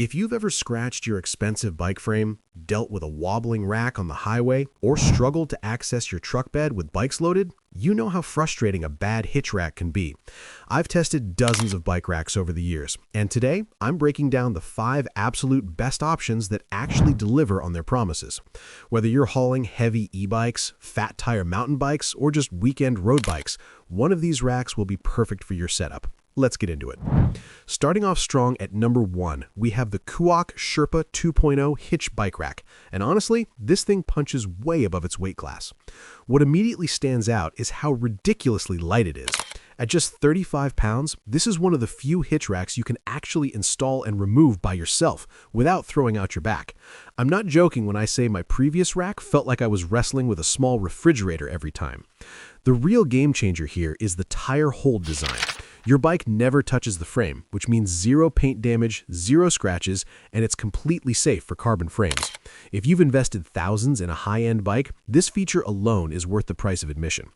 If you've ever scratched your expensive bike frame, dealt with a wobbling rack on the highway, or struggled to access your truck bed with bikes loaded, you know how frustrating a bad hitch rack can be. I've tested dozens of bike racks over the years, and today I'm breaking down the 5 absolute best options that actually deliver on their promises. Whether you're hauling heavy e-bikes, fat tire mountain bikes, or just weekend road bikes, one of these racks will be perfect for your setup. Let's get into it. Starting off strong at number 1, we have the Kuat Sherpa 2.0 Hitch Bike Rack, and honestly, this thing punches way above its weight class. What immediately stands out is how ridiculously light it is. At just 35 pounds, this is one of the few hitch racks you can actually install and remove by yourself without throwing out your back. I'm not joking when I say my previous rack felt like I was wrestling with a small refrigerator every time. The real game changer here is the tire hold design. Your bike never touches the frame, which means 0 paint damage, 0 scratches, and it's completely safe for carbon frames. If you've invested thousands in a high-end bike, this feature alone is worth the price of admission.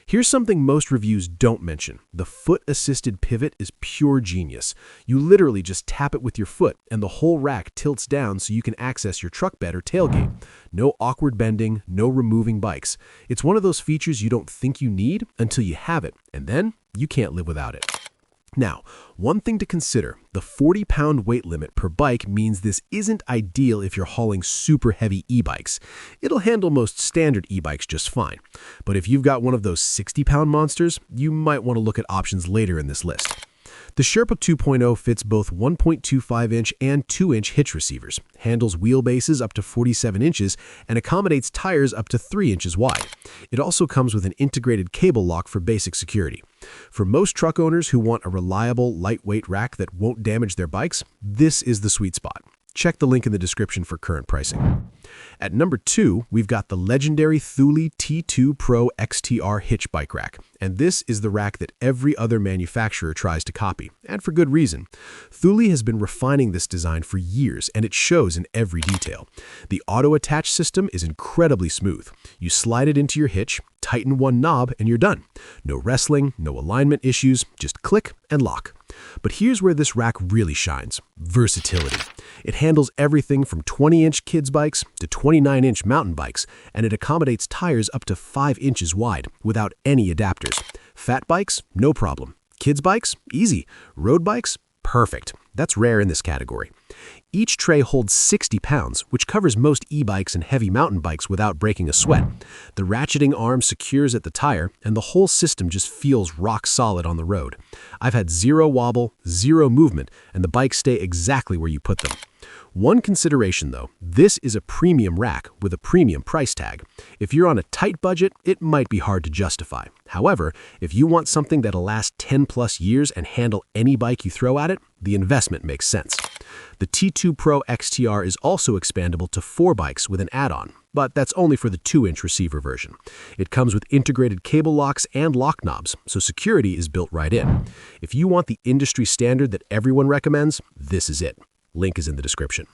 Here's something most reviews don't mention. The foot-assisted pivot is pure genius. You literally just tap it with your foot, and the whole rack tilts down so you can access your truck bed or tailgate. No awkward bending, no removing bikes. It's one of those features you don't think you need until you have it, and then you can't live without it. Now, one thing to consider, the 40-pound weight limit per bike means this isn't ideal if you're hauling super heavy e-bikes. It'll handle most standard e-bikes just fine. But if you've got one of those 60-pound monsters, you might want to look at options later in this list. The Sherpa 2.0 fits both 1.25-inch and 2-inch hitch receivers, handles wheelbases up to 47 inches, and accommodates tires up to 3 inches wide. It also comes with an integrated cable lock for basic security. For most truck owners who want a reliable, lightweight rack that won't damage their bikes, this is the sweet spot. Check the link in the description for current pricing. At number 2, we've got the legendary Thule T2 Pro XTR Hitch Bike Rack, and this is the rack that every other manufacturer tries to copy, and for good reason. Thule has been refining this design for years, and it shows in every detail. The auto-attach system is incredibly smooth. You slide it into your hitch, tighten one knob, and you're done. No wrestling, no alignment issues, just click and lock. But here's where this rack really shines: versatility. It handles everything from 20-inch kids bikes to 29-inch mountain bikes, and it accommodates tires up to 5 inches wide without any adapters. Fat bikes, no problem. Kids bikes, easy. Road bikes, perfect. That's rare in this category. Each tray holds 60 pounds, which covers most e-bikes and heavy mountain bikes without breaking a sweat. The ratcheting arm secures at the tire, and the whole system just feels rock solid on the road. I've had 0 wobble, 0 movement, and the bikes stay exactly where you put them. One consideration though, this is a premium rack with a premium price tag. If you're on a tight budget, it might be hard to justify. However, if you want something that'll last 10+ years and handle any bike you throw at it, the investment makes sense. The T2 Pro XTR is also expandable to 4 bikes with an add-on, but that's only for the 2-inch receiver version. It comes with integrated cable locks and lock knobs, so security is built right in. If you want the industry standard that everyone recommends, this is it. Link is in the description.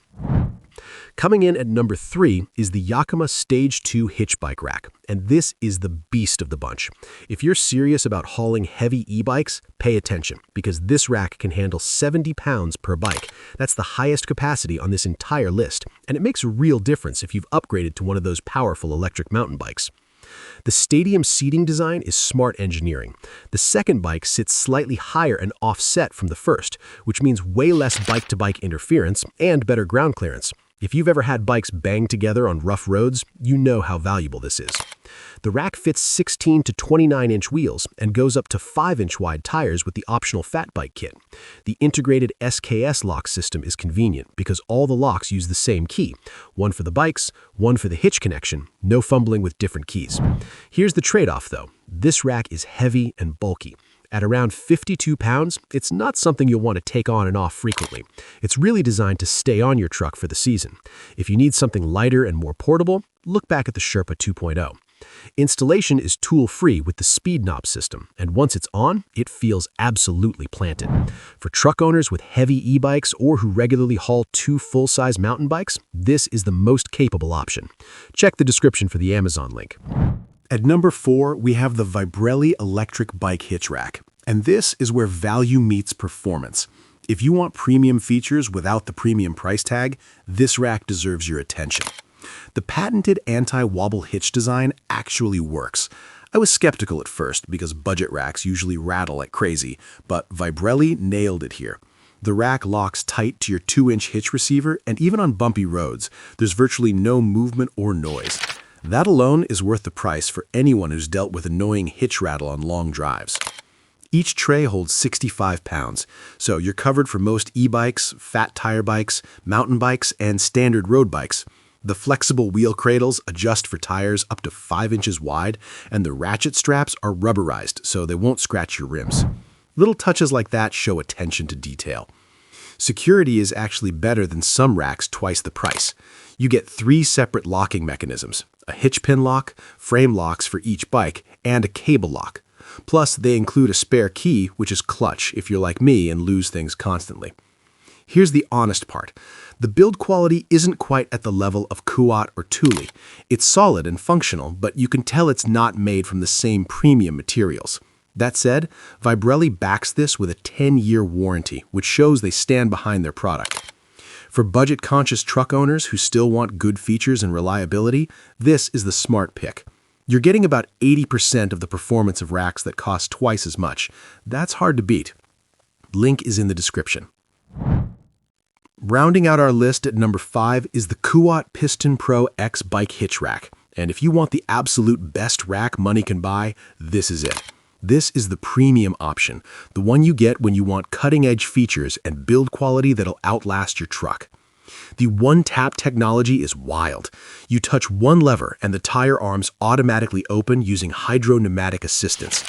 Coming in at number 3 is the Yakima StageTwo Hitch Bike Rack, and this is the beast of the bunch. If you're serious about hauling heavy e-bikes, pay attention, because this rack can handle 70 pounds per bike. That's the highest capacity on this entire list, and it makes a real difference if you've upgraded to one of those powerful electric mountain bikes. The stadium seating design is smart engineering. The second bike sits slightly higher and offset from the first, which means way less bike-to-bike interference and better ground clearance. If you've ever had bikes bang together on rough roads, you know how valuable this is. The rack fits 16 to 29-inch wheels and goes up to 5-inch wide tires with the optional fat bike kit. The integrated SKS lock system is convenient because all the locks use the same key. One for the bikes, one for the hitch connection, no fumbling with different keys. Here's the trade-off though. This rack is heavy and bulky. At around 52 pounds, it's not something you'll want to take on and off frequently. It's really designed to stay on your truck for the season. If you need something lighter and more portable, look back at the Sherpa 2.0. Installation is tool-free with the speed knob system, and once it's on, it feels absolutely planted. For truck owners with heavy e-bikes or who regularly haul 2 full-size mountain bikes, this is the most capable option. Check the description for the Amazon link. At number 4, we have the Vibrelli electric bike hitch rack, and this is where value meets performance. If you want premium features without the premium price tag, this rack deserves your attention. The patented anti-wobble hitch design actually works. I was skeptical at first because budget racks usually rattle like crazy, but Vibrelli nailed it here. The rack locks tight to your 2-inch hitch receiver, and even on bumpy roads, there's virtually no movement or noise. That alone is worth the price for anyone who's dealt with annoying hitch rattle on long drives. Each tray holds 65 pounds, so you're covered for most e-bikes, fat tire bikes, mountain bikes, and standard road bikes. The flexible wheel cradles adjust for tires up to 5 inches wide, and the ratchet straps are rubberized so they won't scratch your rims. Little touches like that show attention to detail. Security is actually better than some racks twice the price. You get 3 separate locking mechanisms, a hitch pin lock, frame locks for each bike, and a cable lock. Plus, they include a spare key, which is clutch if you're like me and lose things constantly. Here's the honest part. The build quality isn't quite at the level of Kuat or Thule. It's solid and functional, but you can tell it's not made from the same premium materials. That said, Vibrelli backs this with a 10-year warranty, which shows they stand behind their product. For budget-conscious truck owners who still want good features and reliability, this is the smart pick. You're getting about 80% of the performance of racks that cost twice as much. That's hard to beat. Link is in the description. Rounding out our list at number 5 is the Kuat Piston Pro X Bike Hitch Rack. And if you want the absolute best rack money can buy, this is it. This is the premium option, the one you get when you want cutting-edge features and build quality that'll outlast your truck. The one-tap technology is wild. You touch one lever and the tire arms automatically open using hydro-pneumatic assistance.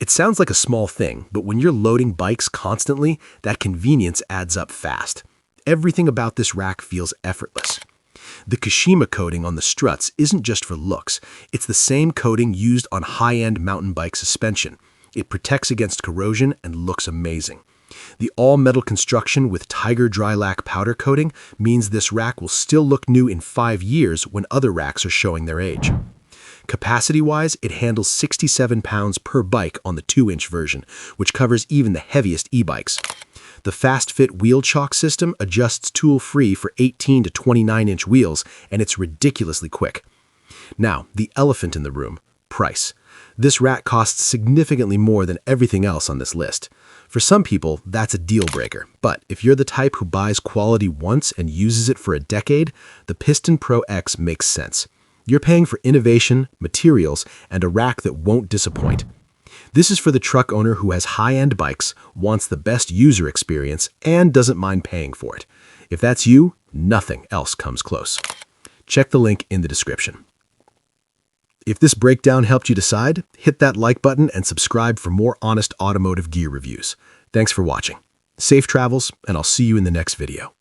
It sounds like a small thing, but when you're loading bikes constantly, that convenience adds up fast. Everything about this rack feels effortless. The Yakima coating on the struts isn't just for looks. It's the same coating used on high-end mountain bike suspension. It protects against corrosion and looks amazing. The all-metal construction with Tiger Dry Lac powder coating means this rack will still look new in 5 years when other racks are showing their age. Capacity-wise, it handles 67 pounds per bike on the 2-inch version, which covers even the heaviest e-bikes. The fast-fit wheel chock system adjusts tool-free for 18 to 29-inch wheels, and it's ridiculously quick. Now, the elephant in the room, price. This rack costs significantly more than everything else on this list. For some people, that's a deal breaker, but if you're the type who buys quality once and uses it for a decade, the Piston Pro X makes sense. You're paying for innovation, materials, and a rack that won't disappoint. This is for the truck owner who has high-end bikes, wants the best user experience, and doesn't mind paying for it. If that's you, nothing else comes close. Check the link in the description. If this breakdown helped you decide, hit that like button and subscribe for more honest automotive gear reviews. Thanks for watching. Safe travels, and I'll see you in the next video.